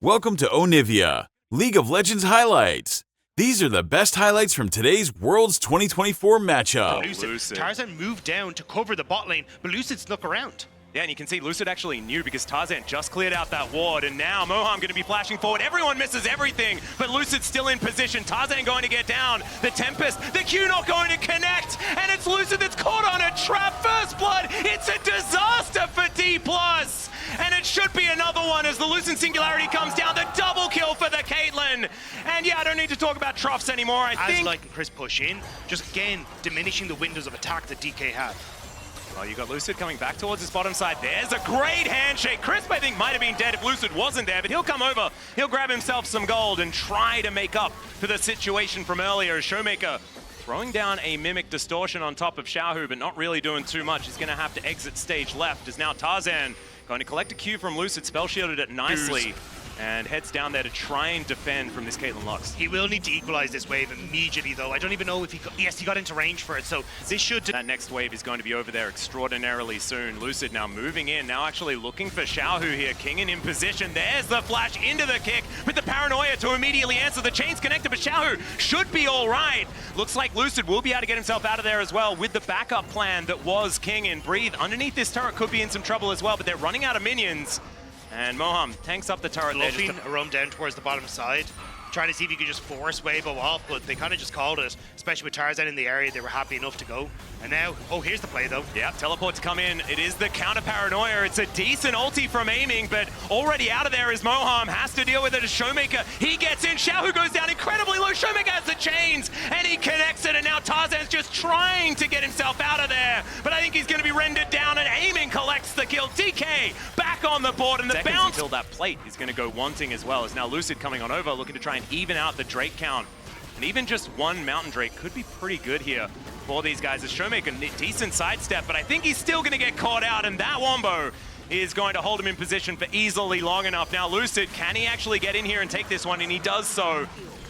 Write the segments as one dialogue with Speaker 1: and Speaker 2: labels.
Speaker 1: Welcome to Onivia, League of Legends highlights. These are the best highlights from today's Worlds 2024 matchup.
Speaker 2: Lucid. Tarzan moved down to cover the bot lane, but Lucid snuck around.
Speaker 3: Yeah, and you can see Lucid actually knew because Tarzan just cleared out that ward, and now Moham going to be flashing forward. Everyone misses everything, but Lucid's still in position. Tarzan going to get down. The Tempest, the Q not going to connect, and it's Lucid that's caught on a trap. First blood, it's a disaster for Dplus, and it should be another one as the Lucid Singularity comes down. The double kill for the Caitlyn, and yeah, I don't need to talk about troughs anymore. I think
Speaker 2: like Chris push in, just again diminishing the windows of attack that DK have.
Speaker 3: Oh, you got Lucid coming back towards his bottom side. There's a great handshake. Crisp, I think, might have been dead if Lucid wasn't there, but he'll come over. He'll grab himself some gold and try to make up for the situation from earlier. Showmaker throwing down a Mimic Distortion on top of Xiaohu, but not really doing too much. He's going to have to exit stage left as now Tarzan going to collect a Q from Lucid, spell shielded it nicely. And heads down there to try and defend from this Caitlyn Lux.
Speaker 2: He will need to equalize this wave immediately, though. I don't even know if he got, yes, he got into range for it, so this should...
Speaker 3: That next wave is going to be over there extraordinarily soon. Lucid now moving in, now actually looking for Xiaohu here. Kingen in position. There's the flash into the kick with the paranoia to immediately answer. The chain's connected, but Xiaohu should be all right. Looks like Lucid will be able to get himself out of there as well with the backup plan that was Kingen. Breathe underneath this turret could be in some trouble as well, but they're running out of minions. And Moham tanks up the turret there.
Speaker 2: Just a roam down towards the bottom side, trying to see if you could just force Weibo off, but they kind of just called it, especially with Tarzan in the area. They were happy enough to go. And now, oh, here's the play though.
Speaker 3: Yeah, teleport to come in. It is the counter paranoia. It's a decent ulti from aiming, but already out of there is Moham. Has to deal with it as Showmaker. He gets in. Xiaohu goes down incredibly low. Showmaker has the chains, and he connects it, and now Tarzan's just trying to get himself out of there. But I think he's going to be rendered down, and aiming collects the kill. DK back on the board, and the bounce until that plate is going to go wanting as well. As now Lucid coming on over, looking to try and even out the Drake count. And even just one Mountain Drake could be pretty good here for these guys. As Showmaker, a decent sidestep, but I think he's still going to get caught out, and that Wombo is going to hold him in position for easily long enough. Now Lucid, can he actually get in here and take this one? And he does so.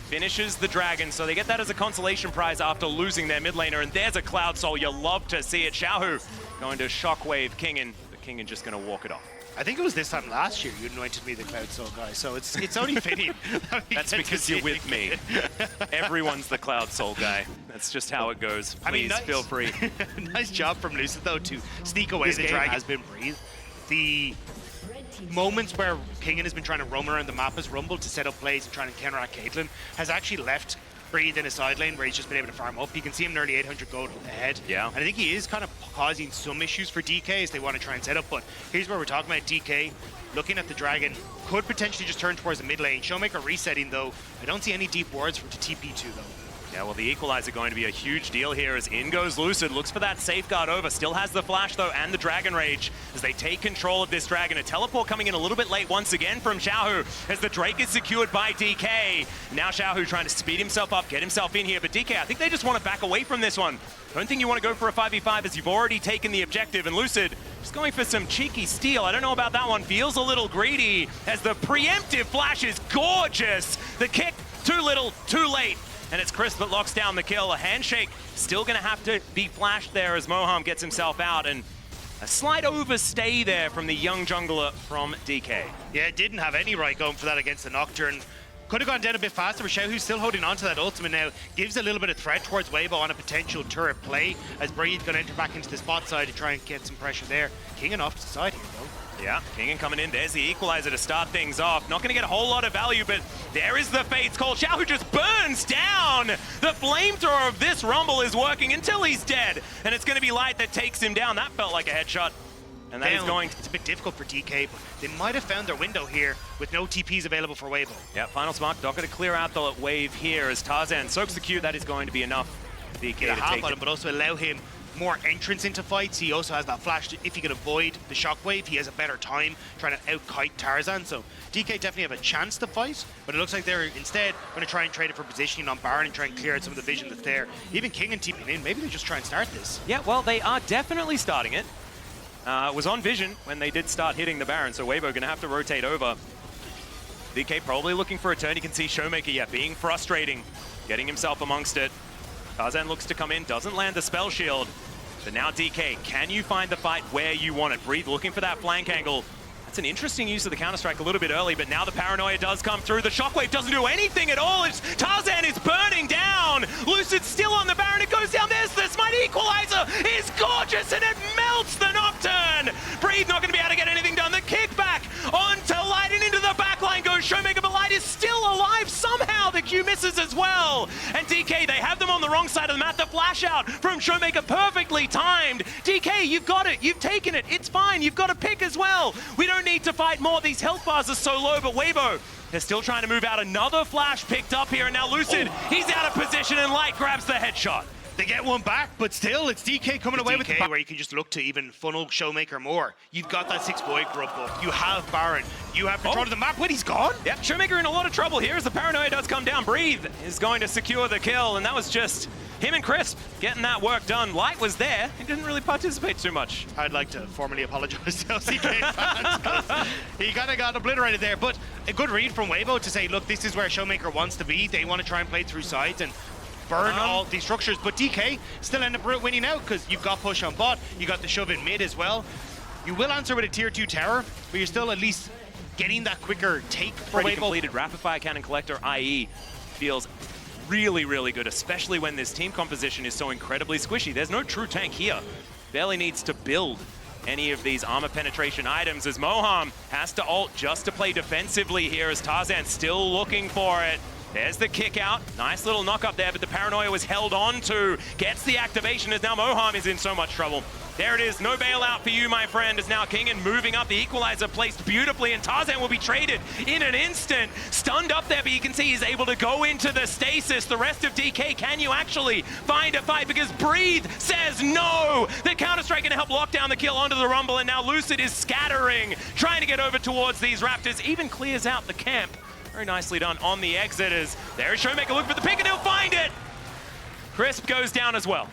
Speaker 3: Finishes the Dragon, so they get that as a consolation prize after losing their mid laner, and there's a Cloud Soul. You love to see it. Xiaohu going to Shockwave Kingen, but Kingen just going to walk it off.
Speaker 2: I think it was this time last year you anointed me the Cloud Soul guy, so it's only fitting.
Speaker 3: That's because you're with me. Everyone's the Cloud Soul guy. That's just how it goes. Please, I mean, feel free.
Speaker 2: Nice job from Lucid, though, to sneak away. The Dragon has been breathed. The moments where Kingen has been trying to roam around the map as Rumble to set up plays and trying to counteract Caitlyn has actually left Breathe in a side lane where he's just been able to farm up. You can see him nearly 800 gold ahead.
Speaker 3: Yeah.
Speaker 2: And I think he is kind of causing some issues for DK as they want to try and set up. But here's where we're talking about DK looking at the Dragon. Could potentially just turn towards the mid lane. Showmaker resetting though. I don't see any deep wards for to TP to though.
Speaker 3: Yeah, well, the Equalizer going to be a huge deal here as in goes Lucid. Looks for that safeguard over. Still has the flash, though, and the Dragon Rage as they take control of this Dragon. A teleport coming in a little bit late once again from Xiaohu as the Drake is secured by DK. Now Xiaohu trying to speed himself up, get himself in here. But DK, I think they just want to back away from this one. Don't think you want to go for a 5v5 as you've already taken the objective. And Lucid just going for some cheeky steal. I don't know about that one. Feels a little greedy as the preemptive flash is gorgeous. The kick, too little, too late. And it's Chris that locks down the kill. A handshake still going to have to be flashed there as Moham gets himself out. And a slight overstay there from the young jungler from DK.
Speaker 2: Yeah, it didn't have any right going for that against the Nocturne. Could have gone down a bit faster, but Xiaohu's still holding on to that ultimate now. Gives a little bit of threat towards Weibo on a potential turret play as Breathe going to enter back into the spot side to try and get some pressure there. Kingen off to the side here, though.
Speaker 3: Yeah, Kingen coming in. There's the Equalizer to start things off. Not going to get a whole lot of value, but there is the Fate's Call. Xiaohu just burns down. The flamethrower of this Rumble is working until he's dead. And it's going to be Light that takes him down. That felt like a headshot. And that is going...
Speaker 2: It's a bit difficult for DK, but they might have found their window here with no TPs available for Weibo.
Speaker 3: Yeah, final spark. Not going to clear out the wave here as Tarzan soaks the Q. That is going to be enough for DK
Speaker 2: Get a
Speaker 3: to
Speaker 2: half
Speaker 3: take
Speaker 2: on
Speaker 3: it.
Speaker 2: him, but also allow him more entrance into fights. He also has that flash. If he can avoid the shockwave, he has a better time trying to out-kite Tarzan. So DK definitely have a chance to fight, but it looks like they're instead going to try and trade it for positioning on Baron and try and clear out some of the vision that's there. Even King and TPing in, maybe they just try and start this.
Speaker 3: Yeah, well, they are definitely starting it. It was on vision when they did start hitting the Baron, so Weibo going to have to rotate over. DK probably looking for a turn. You can see Showmaker, yeah, being frustrating, getting himself amongst it. Tarzan looks to come in, doesn't land the spell shield. But now DK, can you find the fight where you want it? Breathe looking for that flank angle. That's an interesting use of the Counter-Strike a little bit early, but now the Paranoia does come through. The Shockwave doesn't do anything at all. Tarzan is burning down. Lucid's still on the Baron. It goes down. There's the Smite Equalizer. Is gorgeous, and it melts the Nocturne. Breathe not going to be able to get anything done. The kickback onto Light, and into the backline goes Showmaker, but Light is still alive somehow. The Q misses as well. And DK, they have them on the wrong side of the map. The flash out from Showmaker, perfectly timed. DK, you've got it. You've taken it. It's fine. You've got a pick as well. We don't need to fight more. These health bars are so low, but Weibo, they're still trying to move out. Another flash picked up here, and now Lucid, he's out of position, and Light grabs the headshot.
Speaker 2: They get one back, but still, it's DK coming away with the where you can just look to even funnel Showmaker more. You've got that 6-boy grub buff. You have Baron. You have control of the map, but he's gone.
Speaker 3: Yep, Showmaker in a lot of trouble here as the Paranoia does come down. Breathe is going to secure the kill, and that was just him and Crisp getting that work done. Light was there. He didn't really participate too much.
Speaker 2: I'd like to formally apologize to LCK fans because he kind of got obliterated there, but a good read from Weibo to say, look, this is where Showmaker wants to be. They want to try and play through sides and burn all these structures, but DK still end up winning out because you've got push on bot, you got the shove in mid as well. You will answer with a tier 2 tower, but you're still at least getting that quicker take for
Speaker 3: Weibo.
Speaker 2: completed
Speaker 3: Rapid Fire Cannon Collector, IE, feels really, really good, especially when this team composition is so incredibly squishy. There's no true tank here. Barely needs to build any of these armor penetration items as Moham has to ult just to play defensively here as Tarzan still looking for it. There's the kick out. Nice little knock up there, but the Paranoia was held on to. Gets the activation as now Moham is in so much trouble. There it is. No bailout for you, my friend, as now Kingen moving up. The Equalizer placed beautifully, and Tarzan will be traded in an instant. Stunned up there, but you can see he's able to go into the stasis. The rest of DK, can you actually find a fight? Because Breathe says no. The Counter-Strike going to help lock down the kill onto the Rumble, and now Lucid is scattering, trying to get over towards these Raptors. Even clears out the camp. Very nicely done on the exit as there is Showmaker looking for the pick, and he'll find it. Crisp goes down as well.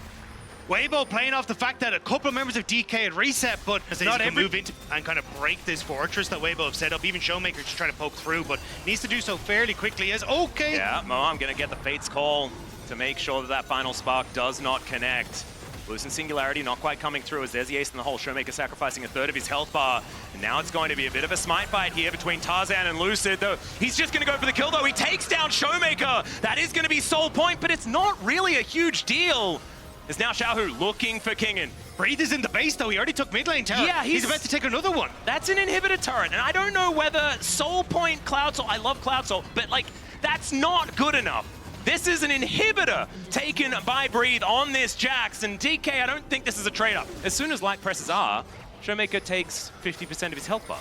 Speaker 2: Weibo playing off the fact that a couple of members of DK had reset, but not every move into and kind of break this fortress that Weibo have set up. Even Showmaker just trying to poke through, but needs to do so fairly quickly as okay.
Speaker 3: Yeah, Moham going to get the Fate's call to make sure that that final spark does not connect. Losing Singularity, not quite coming through as there's the ace in the hole. Showmaker sacrificing a third of his health bar. And now it's going to be a bit of a smite fight here between Tarzan and Lucid, though he's just going to go for the kill, though. He takes down Showmaker. That is going to be soul point, but it's not really a huge deal. Is now Xiaohu looking for Kingen.
Speaker 2: Breathe is in the base, though. He already took mid lane tower.
Speaker 3: Yeah,
Speaker 2: he's about to take another one.
Speaker 3: That's an inhibitor turret, and I don't know whether soul point Cloud Soul, I love Cloud Soul, but like, that's not good enough. This is an inhibitor taken by Breathe on this Jax, and DK, I don't think this is a trade-up. As soon as Light presses R, Showmaker takes 50% of his health bar.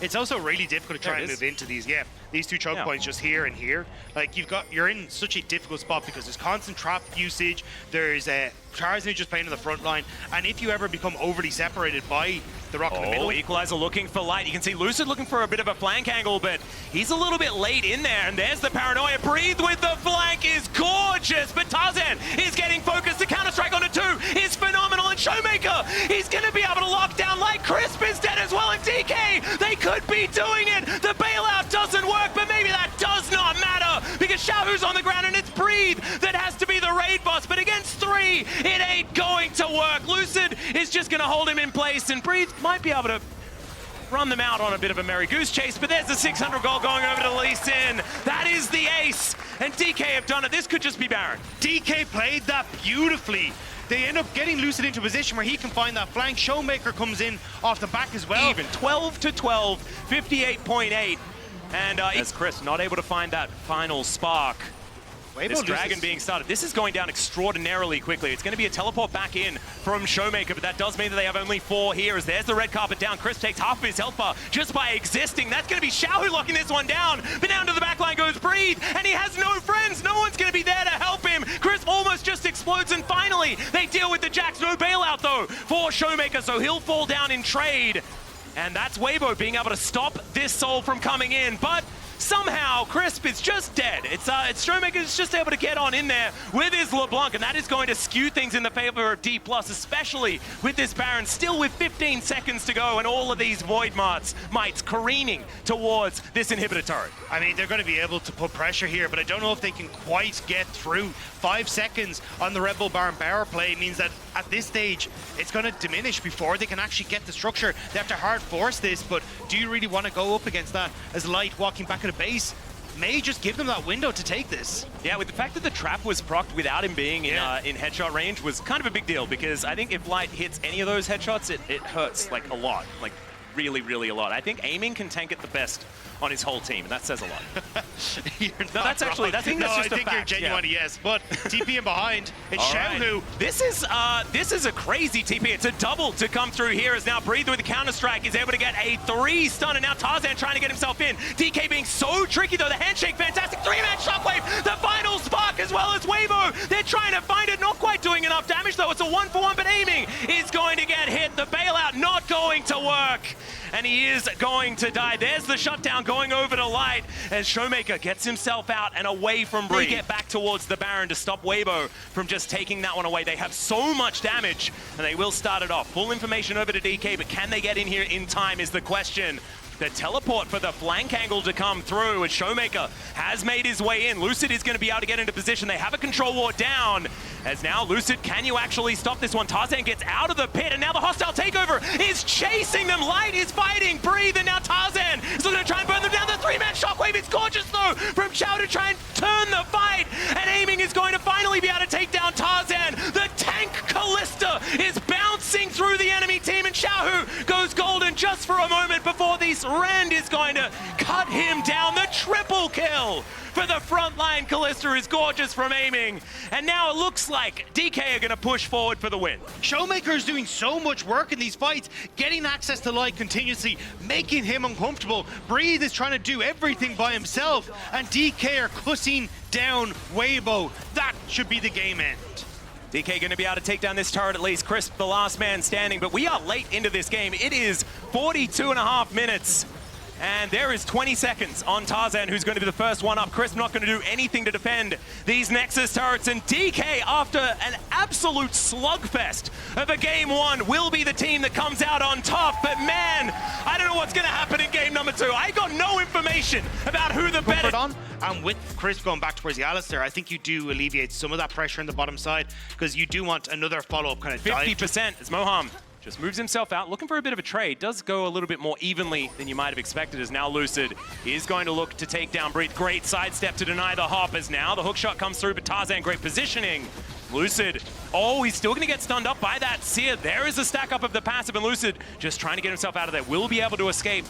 Speaker 2: It's also really difficult to try and move into these. Yeah, these two choke points just here and here. Like you're in such a difficult spot because there's constant trap usage. There's Tarzan just playing in the front line, and if you ever become overly separated by the rock in the middle.
Speaker 3: Equalizer looking for Light. You can see Lucid looking for a bit of a flank angle, but he's a little bit late in there, and there's the Paranoia. Breathe with the flank is gorgeous, but Tarzan is getting focused. The Counter-Strike on a 2 is phenomenal, and Showmaker, he's going to be able to lock down Light. Crisp is dead as well, and DK, they could be doing it. The bailout doesn't work, but maybe that does not matter, because Xiaohu's on the ground, and it's Breathe that has to be the raid boss, but against 3, it ain't going to work. Lucid is just going to hold him in place, and Breathe might be able to run them out on a bit of a merry goose chase, but there's the 600 gold going over to Lee Sin. That is the ace, and DK have done it. This could just be Baron.
Speaker 2: DK played that beautifully. They end up getting Lucid into a position where he can find that flank. Showmaker comes in off the back as well.
Speaker 3: Even 12-12, 58.8, and as Chris not able to find that final spark. This dragon being started. This is going down extraordinarily quickly. It's going to be a teleport back in from Showmaker, but that does mean that they have only 4 here as there's the red carpet down. Chris takes half of his health bar just by existing. That's going to be Xiaohu locking this one down, but down to the back line goes Breathe, and he has no friends. No one's going to be there to help him. Chris almost just explodes, and finally they deal with the Jax. No bailout though for Showmaker, so he'll fall down in trade. And that's Weibo being able to stop this soul from coming in, but somehow Crisp is just dead. It's Showmaker's just able to get on in there with his LeBlanc, and that is going to skew things in the favor of Dplus, especially with this Baron still with 15 seconds to go and all of these Void mites careening towards this inhibitor turret.
Speaker 2: I mean, they're going to be able to put pressure here, but I don't know if they can quite get through. 5 seconds on the Red Bull Baron power play means that at this stage, it's going to diminish before they can actually get the structure. They have to hard force this, but do you really want to go up against that as Light walking back at the base? May just give them that window to take this.
Speaker 3: Yeah, with the fact that the trap was procced without him being in headshot range was kind of a big deal, because I think if Light hits any of those headshots, it hurts like a lot, like really, really a lot. I think aiming can tank it the best on his whole team, and that says a lot. That's actually, I think that's just a fact.
Speaker 2: You're genuine, yes, but TPing behind, it's Xiaohu.
Speaker 3: Right. This is a crazy TP. It's a double to come through here, as now Breathe with the counter-strike is able to get a 3 stun, and now Tarzan trying to get himself in. DK being so tricky though, the handshake, fantastic 3-man shockwave, the final spark as well as Weibo. They're trying to find it, not quite doing enough damage though. It's a 1-for-1, but aiming is going to get hit. The bailout not going to work, and he is going to die. There's the shutdown going over to Light as Showmaker gets himself out and away from Breathe. They get back towards the Baron to stop Weibo from just taking that one away. They have so much damage, and they will start it off. Full information over to DK, but can they get in here in time is the question. The teleport for the flank angle to come through, as Showmaker has made his way in. Lucid is going to be able to get into position. They have a control ward down, as now Lucid, can you actually stop this one? Tarzan gets out of the pit, and now the hostile takeover is chasing them. Light is fighting Breathe, and now Tarzan is going to try and burn them down. The 3-man shockwave, it's gorgeous though from Xiao to try and turn the fight, and aiming is going to finally be able to take down Tarzan. The tank Callista is bouncing through the enemy team, and Xiaohu goes golden just for a moment before these Rend is going to cut him down. The triple kill for the front line. Callista is gorgeous from aiming, and now it looks like DK are going to push forward for the win.
Speaker 2: Showmaker is doing so much work in these fights, getting access to Light continuously, making him uncomfortable. Breathe is trying to do everything by himself, and DK are cussing down Weibo. That should be the game end.
Speaker 3: DK going to be able to take down this turret at least. Crisp, the last man standing, but we are late into this game. It is 42.5 minutes. And there is 20 seconds on Tarzan, who's going to be the first one up. Crisp not going to do anything to defend these Nexus turrets. And DK, after an absolute slugfest of a game 1, will be the team that comes out on top. But man, I don't know what's going to happen in game number 2. I got no information about who the better...
Speaker 2: And with Crisp going back towards the Alistair, I think you do alleviate some of that pressure on the bottom side, because you do want another follow-up kind of
Speaker 3: 50% as Moham just moves himself out, looking for a bit of a trade. Does go a little bit more evenly than you might have expected, as now Lucid is going to look to take down Breathe. Great sidestep to deny the hop, as now the hook shot comes through, but Tarzan, great positioning. Lucid, oh, he's still going to get stunned up by that Seer. There is a stack up of the passive, and Lucid just trying to get himself out of there. Will be able to escape.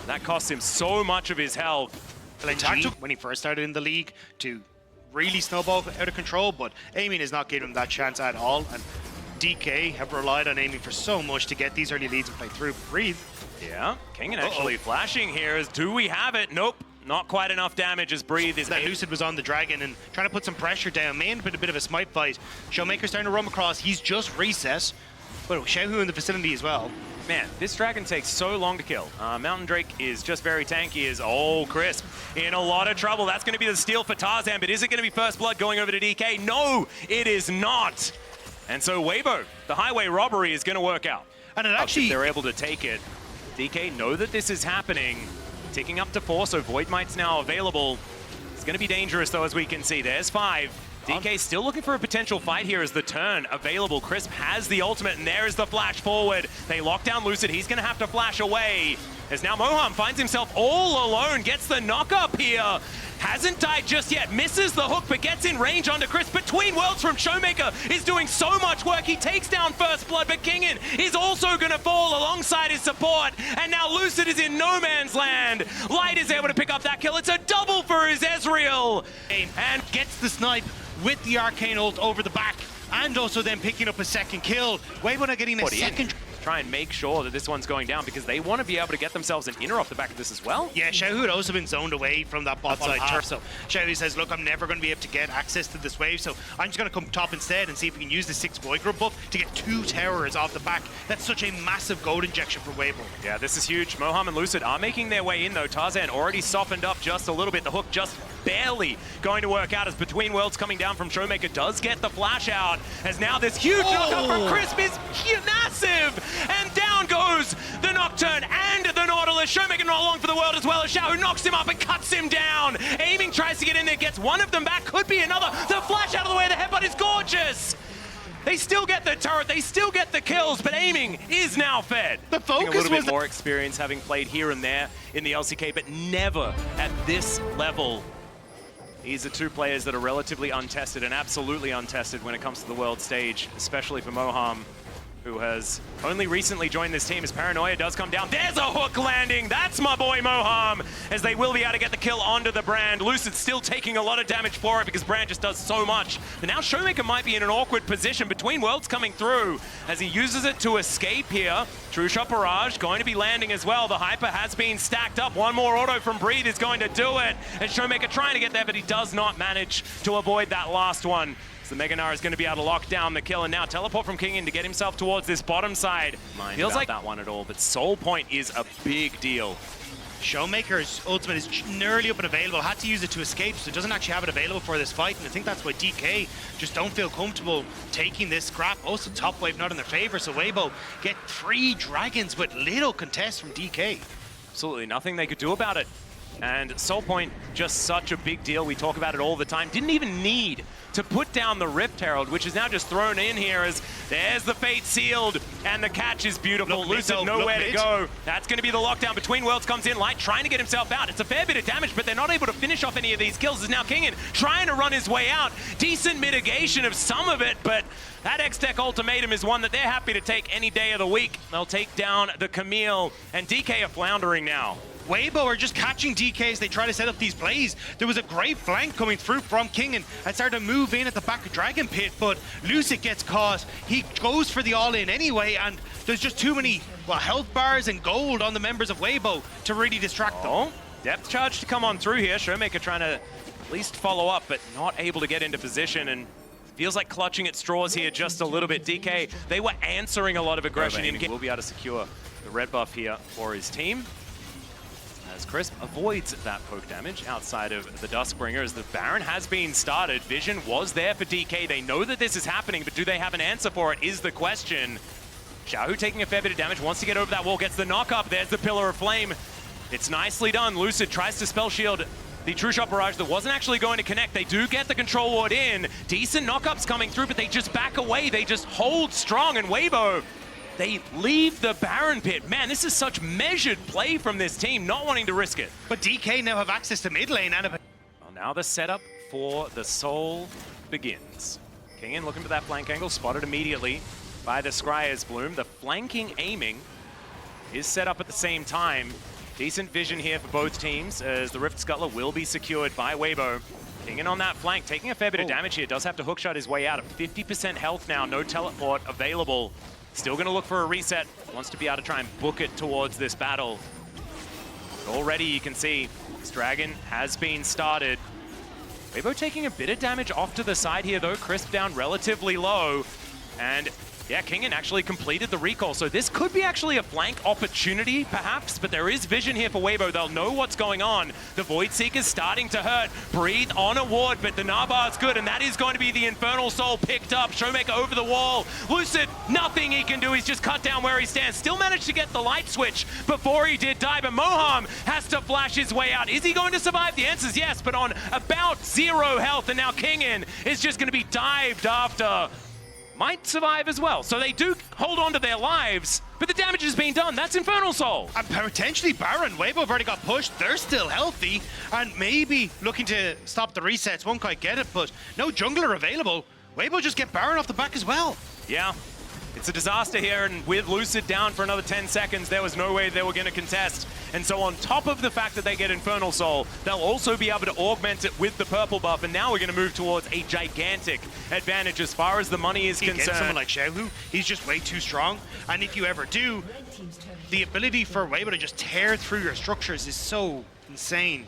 Speaker 3: That costs him so much of his health.
Speaker 2: When he first started in the league to really snowball out of control, but aiming is not giving him that chance at all. And DK have relied on aiming for so much to get these early leads and play through. Breathe.
Speaker 3: Yeah, Kingen actually flashing here. Do we have it? Nope. Not quite enough damage as Breathe is...
Speaker 2: That Lucid was on the Dragon and trying to put some pressure down. May end up in a bit of a smite fight. Showmaker's starting to roam across. He's just reset. But Xiaohu in the vicinity as well.
Speaker 3: Man, this Dragon takes so long to kill. Mountain Drake is just very tanky. Oh, Crisp in a lot of trouble. That's going to be the steal for Tarzan, but is it going to be first blood going over to DK? No, it is not. And so Weibo, the highway robbery is going to work out.
Speaker 2: And it actually...
Speaker 3: If they're able to take it. DK know that this is happening. Ticking up to 4, so Void Mite's now available. It's going to be dangerous, though, as we can see. There's 5. DK still looking for a potential fight here as the turn available. Crisp has the ultimate, and there's the flash forward. They lock down Lucid. He's going to have to flash away. As now Moham finds himself all alone, gets the knock up here. Hasn't died just yet, misses the hook, but gets in range onto Crisp. Between Worlds from Showmaker is doing so much work. He takes down first blood, but Kingen is also going to fall alongside his support. And now Lucid is in no man's land. Light is able to pick up that kill. It's a double for his Ezreal.
Speaker 2: And gets the snipe with the Arcane ult over the back, and also then picking up a second kill. Weibo not getting a second.
Speaker 3: try and make sure that this one's going down because they want to be able to get themselves an inner off the back of this as well.
Speaker 2: Yeah, Xiaohu had also been zoned away from that bot side turf, so Xiaohu says, look, I'm never going to be able to get access to this wave, so I'm just going to come top instead and see if we can use the 6 boy group buff to get 2 towers off the back. That's such a massive gold injection for Weibo.
Speaker 3: Yeah, this is huge. Moham and Lucid are making their way in, though. Tarzan already softened up just a little bit. The hook just barely going to work out as Between Worlds coming down from Showmaker does get the flash out, as now this huge knockup from Crisp is massive, and down goes the Nocturne and the Nautilus. Showmaker not long for the world as well as Xiao, who knocks him up and cuts him down. Aiming tries to get in there, gets one of them back, could be another. The flash out of the way, the headbutt is gorgeous. They still get the turret, they still get the kills, but Aiming is now fed.
Speaker 2: The focus
Speaker 3: a little
Speaker 2: was
Speaker 3: bit more experience having played here and there in the LCK, but never at this level. These are 2 players that are relatively untested and absolutely untested when it comes to the world stage, especially for Moham, who has only recently joined this team as Paranoia does come down. There's a hook landing. That's my boy Moham, as they will be able to get the kill onto the Brand. Lucid still taking a lot of damage for it because Brand just does so much. But now Showmaker might be in an awkward position. Between Worlds coming through as he uses it to escape here. True Shot Barrage going to be landing as well. The Hyper has been stacked up. One more auto from Breathe is going to do it. And Showmaker trying to get there, but he does not manage to avoid that last one. So Mega Nara is going to be able to lock down the kill, and now teleport from King in to get himself towards this bottom side. Feels like that one at all, but Soul Point is a big deal.
Speaker 2: Showmaker's ultimate is nearly up and available, had to use it to escape, so doesn't actually have it available for this fight, and I think that's why DK just don't feel comfortable taking this scrap. Also, top wave not in their favor, so Weibo get 3 dragons with little contest from DK.
Speaker 3: Absolutely nothing they could do about it. And Soul Point, just such a big deal. We talk about it all the time. Didn't even need to put down the Rift Herald, which is now just thrown in here as there's the Fate sealed, and the catch is beautiful. Lucid nowhere to go. That's going to be the lockdown. Between Worlds comes in, Light trying to get himself out. It's a fair bit of damage, but they're not able to finish off any of these kills. Is now Kingin trying to run his way out. Decent mitigation of some of it, but that X-Tech ultimatum is one that they're happy to take any day of the week. They'll take down the Camille, and DK are floundering now.
Speaker 2: Weibo are just catching DK as they try to set up these plays. There was a great flank coming through from King and started to move in at the back of Dragon Pit, but Lucid gets caught. He goes for the all-in anyway, and there's just too many health bars and gold on the members of Weibo to really distract them.
Speaker 3: Depth charge to come on through here. Showmaker trying to at least follow up, but not able to get into position, and feels like clutching at straws here just a little bit. DK, they were answering a lot of aggression in game. Will be able to secure the red buff here for his team, as Crisp avoids that poke damage outside of the Duskbringer, as the Baron has been started. Vision was there for DK. They know that this is happening, but do they have an answer for it is the question. Xiaohu taking a fair bit of damage, wants to get over that wall, gets the knock up. There's the Pillar of Flame. It's nicely done. Lucid tries to spell shield the True Shot Barrage that wasn't actually going to connect. They do get the control ward in. Decent knockups coming through, but they just back away. They just hold strong, and Weibo, they leave the Baron Pit. Man, this is such measured play from this team, not wanting to risk it.
Speaker 2: But DK now have access to mid lane and
Speaker 3: well, now the setup for the Soul begins. Kingin looking for that flank angle, spotted immediately by the Scryer's Bloom. The flanking aiming is set up at the same time. Decent vision here for both teams, as the Rift Scuttler will be secured by Weibo. Kingin on that flank, taking a fair bit of damage here. Does have to hookshot his way out at 50% health now. No teleport available. Still going to look for a reset. Wants to be able to try and book it towards this battle. Already you can see this dragon has been started. Weibo taking a bit of damage off to the side here though. Crisp down relatively low. And yeah, Kingin actually completed the recall. So this could be actually a flank opportunity, perhaps, but there is vision here for Weibo. They'll know what's going on. The Void Seeker's starting to hurt. Breathe on a ward, but the Nabar's good, and that is going to be the Infernal Soul picked up. Showmaker over the wall. Lucid, nothing he can do. He's just cut down where he stands. Still managed to get the light switch before he did die, but Moham has to flash his way out. Is he going to survive? The answer is yes, but on about 0 health, and now Kingin is just going to be dived after. Might survive as well. So they do hold on to their lives, but the damage has been done. That's Infernal Soul.
Speaker 2: And potentially Baron. Weibo have already got pushed. They're still healthy and maybe looking to stop the resets. Won't quite get it, but no jungler available. Weibo just get Baron off the back as well.
Speaker 3: Yeah, it's a disaster here, and with Lucid down for another 10 seconds, there was no way they were going to contest And so on top of the fact that they get Infernal Soul, they'll also be able to augment it with the purple buff. And now we're going to move towards a gigantic advantage as far as the money is concerned.
Speaker 2: Against someone like Xiaohu, he's just way too strong. And if you ever do, the ability for Weibo to just tear through your structures is so insane.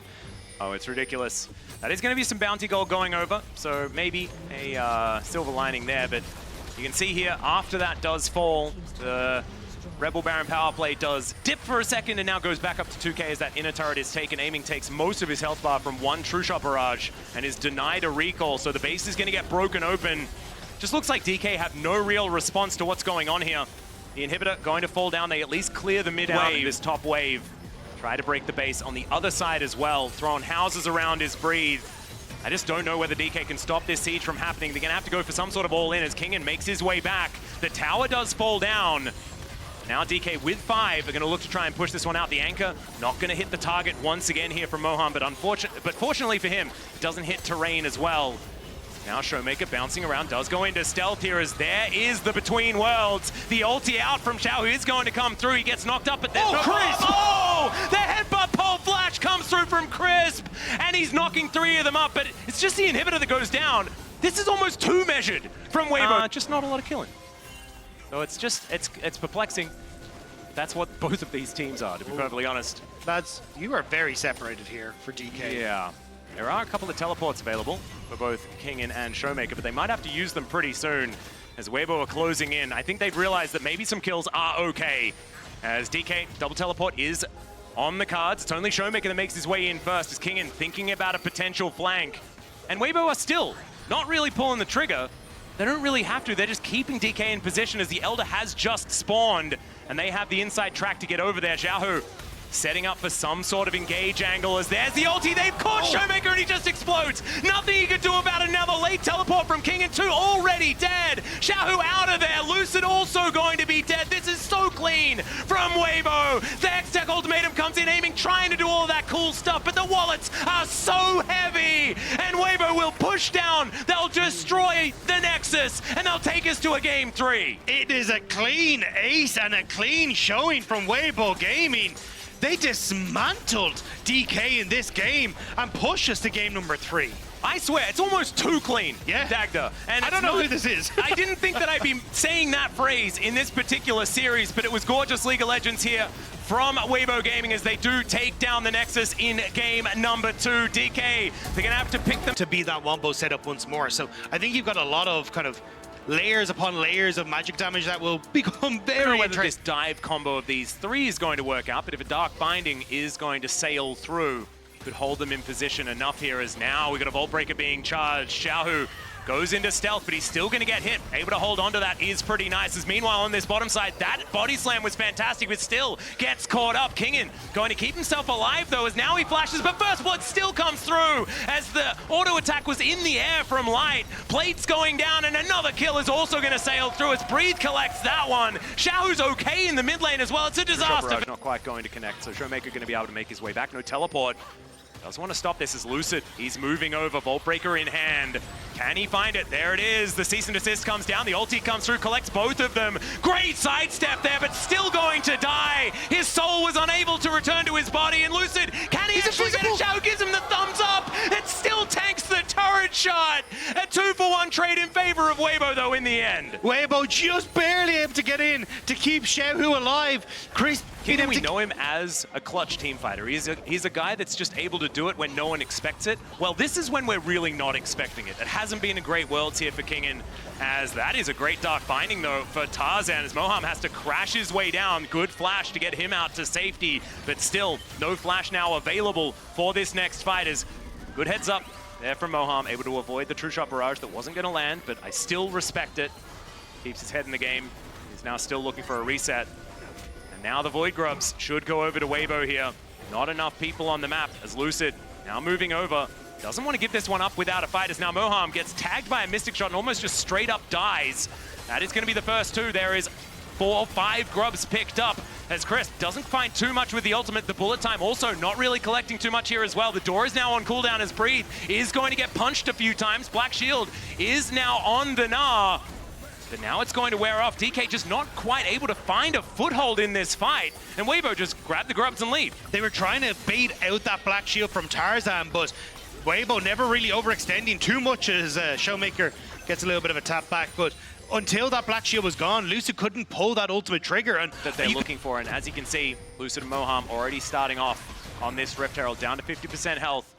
Speaker 3: Oh, it's ridiculous. That is going to be some bounty gold going over, so maybe a silver lining there, but you can see here, after that does fall, the Rebel Baron power play does dip for a second and now goes back up to 2k as that inner turret is taken. Aiming takes most of his health bar from one True Shot Barrage and is denied a recall, so the base is going to get broken open. Just looks like DK have no real response to what's going on here. The inhibitor going to fall down. They at least clear the mid wave, this top wave. Try to break the base on the other side as well. Throwing houses around his breathe. I just don't know whether DK can stop this siege from happening. They're going to have to go for some sort of all-in as Kingen makes his way back. The tower does fall down. Now DK with 5 are going to look to try and push this one out. The anchor not going to hit the target once again here from Moham, but fortunately for him, it doesn't hit terrain as well. Now Showmaker bouncing around, does go into stealth here as there is the Between Worlds. The ulti out from Xiao is going to come through. He gets knocked up, but there's no
Speaker 2: Crisp!
Speaker 3: Oh! The headbutt pole flash comes through from Crisp, and he's knocking 3 of them up, but it's just the inhibitor that goes down. This is almost 2 measured from Weibo. Just not a lot of killing. So it's just, it's perplexing. That's what both of these teams are, to be perfectly honest.
Speaker 2: Lads, you are very separated here for DK.
Speaker 3: Yeah. There are a couple of teleports available for both Kingen and Showmaker, but they might have to use them pretty soon as Weibo are closing in. I think they've realized that maybe some kills are okay. As DK, double teleport is on the cards. It's only Showmaker that makes his way in first as Kingen thinking about a potential flank. And Weibo are still not really pulling the trigger. They don't really have to. They're just keeping DK in position as the Elder has just spawned and they have the inside track to get over there. Xiaohu setting up for some sort of engage angle as there's the ulti. They've caught Showmaker and he just explodes. Nothing he can do about it now. The late teleport from King and 2 already dead. Xiaohu out of there. Lucid also going to be dead. This is so clean from Weibo. The X-Tech ultimatum comes in aiming, trying to do all of that cool stuff, but the wallets are so heavy and Weibo will push down. They'll destroy the Nexus and they'll take us to a game 3.
Speaker 2: It is a clean ace and a clean showing from Weibo Gaming. They dismantled DK in this game and pushed us to game number 3.
Speaker 3: I swear, it's almost too clean,
Speaker 2: yeah.
Speaker 3: Dagda. And
Speaker 2: I don't know who this is.
Speaker 3: I didn't think that I'd be saying that phrase in this particular series, but it was gorgeous League of Legends here from Weibo Gaming as they do take down the Nexus in game number 2. DK, they're going to have to pick them
Speaker 2: to be that Wombo setup once more. So I think you've got a lot of kind of layers upon layers of magic damage that will become very
Speaker 3: whether this dive combo of these 3 is going to work out, but if a Dark Binding is going to sail through, could hold them in position enough here as now we've got a Vault Breaker being charged. Xiaohu goes into stealth, but he's still going to get hit. Able to hold onto that is pretty nice. As meanwhile on this bottom side, that body slam was fantastic, but still gets caught up. Kingen going to keep himself alive though, as now he flashes, but First Blood still comes through as the auto attack was in the air from Light. Plates going down, and another kill is also going to sail through as Breathe collects that one. Xiaohu's okay in the mid lane as well. It's a disaster. Not quite going to connect, so Showmaker going to be able to make his way back. No teleport. Does want to stop this as Lucid. He's moving over, Vault Breaker in hand. Can he find it? There it is. The cease and desist comes down. The ulti comes through, collects both of them. Great sidestep there, but still going to die. His soul was unable to return to his body, and Lucid, can he actually get a shot? Gives him the thumbs up. It still tanks the turret shot. A 2-for-1 trade in favor of Weibo, though, in the end.
Speaker 2: Weibo just barely able to get in to keep Xiaohu alive. Chris,
Speaker 3: we know him as a clutch team fighter. He's a guy that's just able to do it when no one expects it. Well, this is when we're really not expecting it. It hasn't been a great Worlds here for Kingen, as that is a great Dark Binding, though, for Tarzan, as Moham has to crash his way down. Good flash to get him out to safety, but still, no flash now available for this next fight. As good heads up there from Moham, able to avoid the True Shot Barrage that wasn't going to land, but I still respect it. Keeps his head in the game. He's now still looking for a reset. Now the Void Grubs should go over to Weibo here. Not enough people on the map as Lucid now moving over. Doesn't want to give this one up without a fight as now Moham gets tagged by a Mystic Shot and almost just straight up dies. That is going to be the first 2. There is 4 or 5 Grubs picked up as Chris doesn't find too much with the ultimate. The bullet time also not really collecting too much here as well. The door is now on cooldown as Breathe is going to get punched a few times. Black Shield is now on the Gnar. But now it's going to wear off. DK just not quite able to find a foothold in this fight. And Weibo just grabbed the grubs and leave.
Speaker 2: They were trying to bait out that Black Shield from Tarzan, but Weibo never really overextending too much as Showmaker gets a little bit of a tap back. But until that Black Shield was gone, Lucid couldn't pull that ultimate trigger. And
Speaker 3: that they're looking for. And as you can see, Lucid and Moham already starting off on this Rift Herald, down to 50% health.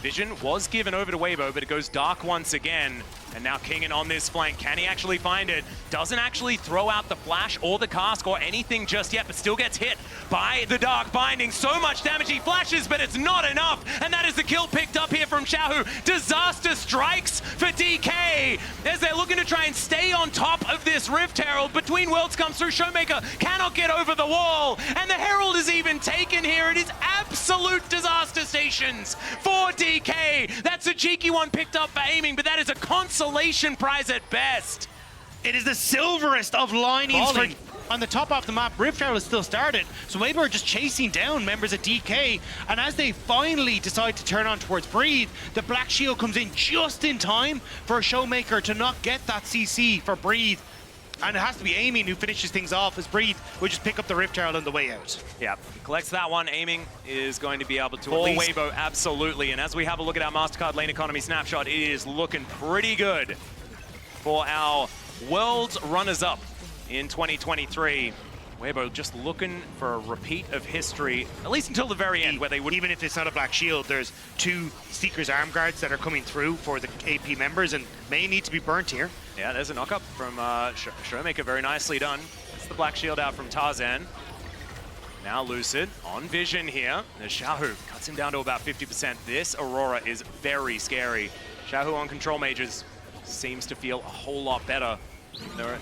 Speaker 3: Vision was given over to Weibo, but it goes dark once again. And now Kingen on this flank. Can he actually find it? Doesn't actually throw out the flash or the cask or anything just yet, but still gets hit by the dark binding. So much damage, he flashes, but it's not enough. And that is the kill picked up here from Xiaohu. Disaster strikes for DK as they're looking to try and stay on top of this Rift Herald. Between Worlds comes through, Showmaker cannot get over the wall. And the Herald is even taken here. It is absolute disaster stations for DK. That's a cheeky one picked up for aiming, but that is a consolation prize at best.
Speaker 2: It is the silverest of linings on the top of the map. Rift Herald is still started, so Weibo are just chasing down members of DK, and as they finally decide to turn on towards Breathe, the Black Shield comes in just in time for Showmaker to not get that CC for Breathe. And it has to be Aiming who finishes things off, as Breathe will just pick up the Rift Herald on the way out.
Speaker 3: Yeah, he collects that one. Aiming is going to be able to pull Weibo, absolutely. And as we have a look at our MasterCard lane economy snapshot, it is looking pretty good for our World's runners-up in 2023. Weibo just looking for a repeat of history, at least until the very end, where they would...
Speaker 2: Even if it's not a Black Shield, there's 2 Seeker's Arm Guards that are coming through for the AP members and may need to be burnt here.
Speaker 3: Yeah, there's a knock-up from Showmaker, very nicely done. It's the Black Shield out from Tarzan. Now Lucid on Vision here. There's Xiaohu, cuts him down to about 50%. This Aurora is very scary. Xiaohu on Control Mages seems to feel a whole lot better.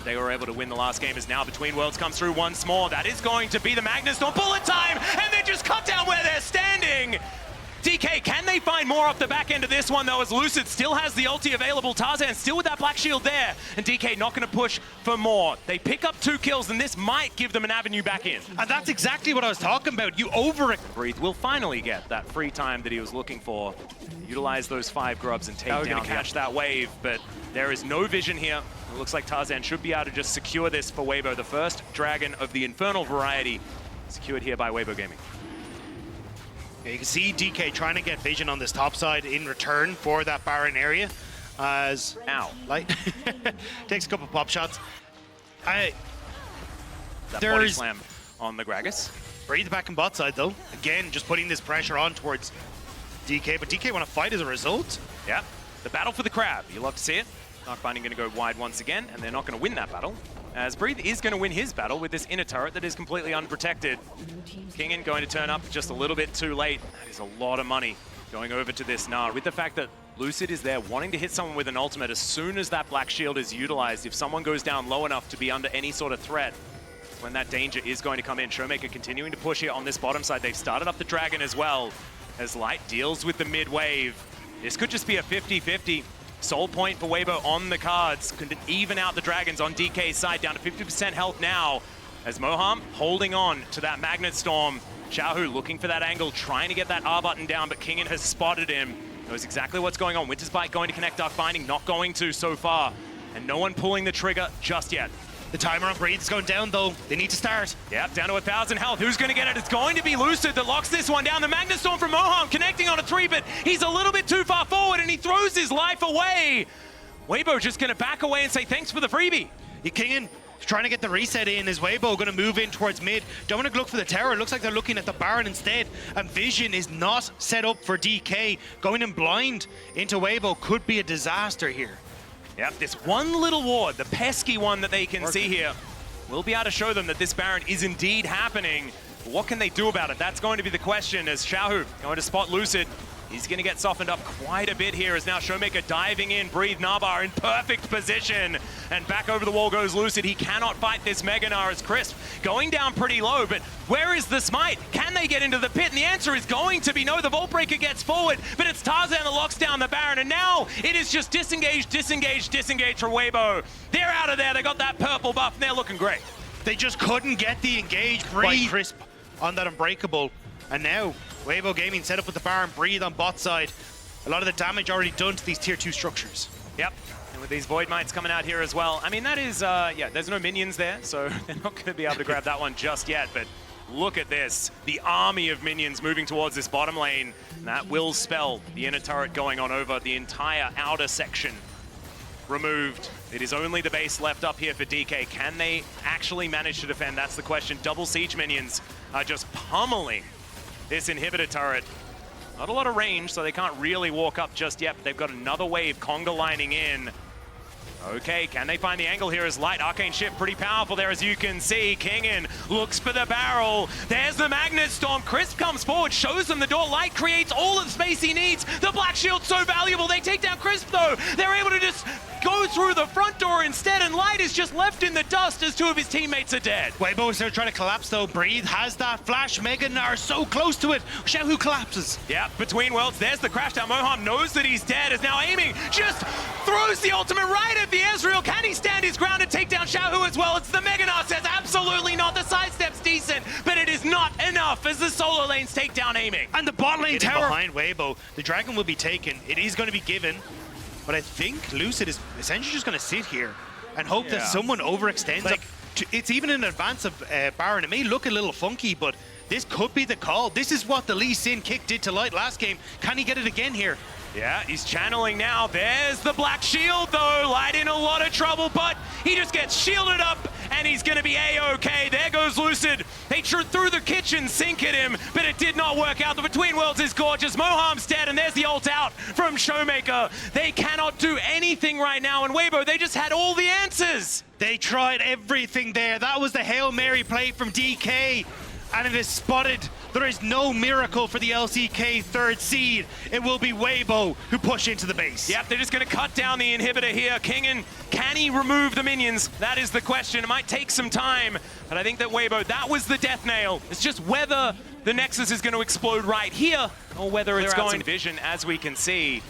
Speaker 3: They were able to win the last game as now Between Worlds comes through once more. That is going to be the Magnus Storm bullet time, and they just cut down where they're standing. DK, can they find more off the back end of this one, though, as Lucid still has the ulti available. Tarzan still with that Black Shield there, and DK not going to push for more. They pick up 2 kills, and this might give them an avenue back in.
Speaker 2: And that's exactly what I was talking about. You over it.
Speaker 3: Breathe will finally get that free time that he was looking for. Utilize those 5 grubs and take down, catch that wave, but there is no vision here. It looks like Tarzan should be able to just secure this for Weibo. The first dragon of the Infernal variety secured here by Weibo Gaming.
Speaker 2: Yeah, you can see DK trying to get vision on this top side in return for that Baron area. As Light takes a couple pop shots.
Speaker 3: That body slam on the Gragas.
Speaker 2: Breathe back in bot side though. Again, just putting this pressure on towards DK, but DK want to fight as a result.
Speaker 3: Yeah, the battle for the crab. You love to see it. Dark Binding going to go wide once again, and they're not going to win that battle, as Breathe is going to win his battle with this inner turret that is completely unprotected. Kingen going to turn up just a little bit too late. That is a lot of money going over to this Nard, with the fact that Lucid is there wanting to hit someone with an ultimate as soon as that Black Shield is utilized. If someone goes down low enough to be under any sort of threat, when that danger is going to come in. Showmaker continuing to push here on this bottom side. They've started up the Dragon as well, as Light deals with the mid wave. This could just be a 50-50. Soul point for Weibo on the cards. Could even out the Dragons on DK's side, down to 50% health now, as Moham holding on to that Magnet Storm. Xiaohu looking for that angle, trying to get that R button down, but Kingen has spotted him. Knows exactly what's going on. Winter's Bite going to connect Dark Binding, not going to so far. And no one pulling the trigger just yet.
Speaker 2: The timer on Breathe is going down though. They need to start.
Speaker 3: Yep, down to 1,000 health. Who's going to get it? It's going to be Lucid that locks this one down. The Magnet Storm from Moham connecting on a 3, but he's a little bit too far forward and he throws his life away. Weibo just going to back away and say thanks for the freebie.
Speaker 2: Kingen trying to get the reset in. Is Weibo going to move in towards mid? Don't want to look for the tower. It looks like they're looking at the Baron instead. And Vision is not set up for DK. Going in blind into Weibo could be a disaster here.
Speaker 3: Yep, this one little ward, the pesky one that they can see here, will be able to show them that this Baron is indeed happening. But what can they do about it? That's going to be the question, as Xiaohu going to spot Lucid. He's going to get softened up quite a bit here, as now Showmaker diving in. Breathe Nabar in perfect position. And back over the wall goes Lucid. He cannot fight this Mega Gnar as Crisp going down pretty low. But where is the smite? Can they get into the pit? And the answer is going to be no. The Vault Breaker gets forward, but it's Tarzan that locks down the Baron. And now it is just disengage, disengage, disengage for Weibo. They're out of there. They got that purple buff, and they're looking great.
Speaker 2: They just couldn't get the engage. Breathe Crisp on that Unbreakable. And now Weibo Gaming set up with the Baron. Breathe on bot side. A lot of the damage already done to these tier 2 structures.
Speaker 3: Yep. And with these Void Mites coming out here as well, I mean, that is, yeah, there's no minions there, so they're not going to be able to grab that one just yet, but look at this. The army of minions moving towards this bottom lane. And that will spell the inner turret going on over the entire outer section removed. It is only the base left up here for DK. Can they actually manage to defend? That's the question. Double siege minions are just pummeling this inhibitor turret. Not a lot of range, so they can't really walk up just yet, but they've got another wave conga lining in. Okay, can they find the angle here as Light? Arcane Shift pretty powerful there, as you can see. Kingin looks for the barrel. There's the Magnet Storm. Crisp comes forward, shows them the door. Light creates all of the space he needs. The Black Shield's so valuable. They take down Crisp, though. They're able to just go through the front door instead, and Light is just left in the dust as two of his teammates are dead.
Speaker 2: Weibo is now trying to collapse, though. Breathe has that flash. Megan are so close to it. Xiaohu collapses.
Speaker 3: Yeah, between worlds, there's the crash down. Moham knows that he's dead, is now aiming, just throws the ultimate right at the Ezreal. Can he stand his ground and take down Xiaohu as well? It's the Meganar says absolutely not. The sidestep's decent, but it is not enough as the solo lanes take down aiming.
Speaker 2: And the bot lane tower behind Weibo. The dragon will be taken. It is going to be given, but I think Lucid is essentially just going to sit here and hope that someone overextends. Like, it's even in advance of Baron. It may look a little funky, but this could be the call. This is what the Lee Sin kick did to Light last game. Can he get it again here?
Speaker 3: Yeah, he's channeling now. There's the Black Shield, though. Light in a lot of trouble, but he just gets shielded up, and he's going to be A-OK. There goes Lucid. They threw the kitchen sink at him, but it did not work out. The Between Worlds is gorgeous. Moham's dead, and there's the ult out from Showmaker. They cannot do anything right now, and Weibo, they just had all the answers.
Speaker 2: They tried everything there. That was the Hail Mary play from DK. And it is spotted. There is no miracle for the LCK third seed. It will be Weibo who push into the base.
Speaker 3: Yep, they're just going to cut down the inhibitor here. Kingin, can he remove the minions? That is the question. It might take some time, but I think that Weibo, that was the death nail. It's just whether the Nexus is going to explode right here or whether it's going vision, as we can see.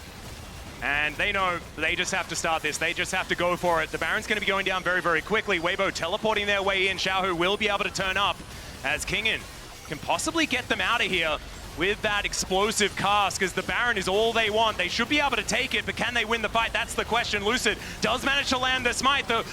Speaker 3: And they know they just have to start this. They just have to go for it. The Baron's going to be going down very, very quickly. Weibo teleporting their way in. Xiaohu will be able to turn up, as Kingin can possibly get them out of here with that explosive cast, because the Baron is all they want. They should be able to take it, but can they win the fight? That's the question. Lucid does manage to land the smite, though.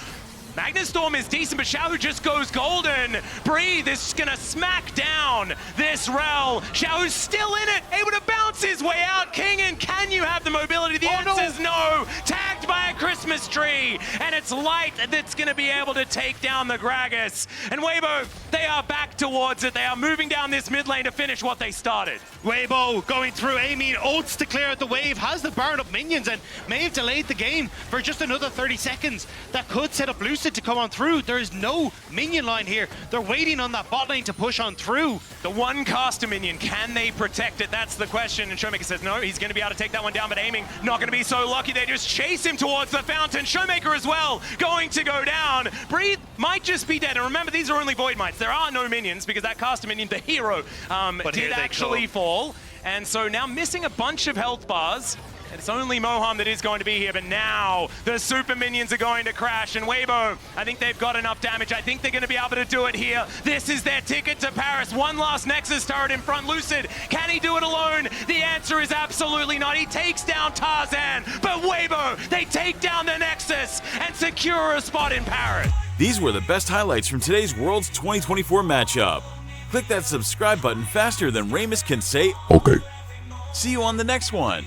Speaker 3: Magnet Storm is decent, but Xiaohu just goes golden. Breathe is gonna smack down this Rel. Xiaohu's still in it, able to bounce his way out. Kingin, can you have the mobility? The answer is no. Tagged by a Christmas tree, and it's Light that's gonna be able to take down the Gragas. And Weibo, they are back towards it. They are moving down this mid lane to finish what they started.
Speaker 2: Weibo going through, aiming, ults to clear out the wave, has the Baron up minions, and may have delayed the game for just another 30 seconds. That could set up Lucid to come on through. There is no minion line here. They're waiting on that bot lane to push on through.
Speaker 3: The one caster minion, can they protect it? That's the question. And Showmaker says no, he's going to be able to take that one down, but aiming not going to be so lucky. They just chase him towards the fountain. Showmaker as well going to go down. Breathe might just be dead. And remember, these are only Void Mites. There are no minions because that caster minion, the hero, did actually fall. And so now missing a bunch of health bars. It's only Moham that is going to be here, but now the super minions are going to crash, and Weibo, I think they've got enough damage. I think they're going to be able to do it here. This is their ticket to Paris. One last Nexus turret in front. Lucid, can he do it alone? The answer is absolutely not. He takes down Tarzan, but Weibo, they take down the Nexus and secure a spot in Paris.
Speaker 1: These were the best highlights from today's Worlds 2024 matchup. Click that subscribe button faster than Ramus can say, okay. See you on the next one.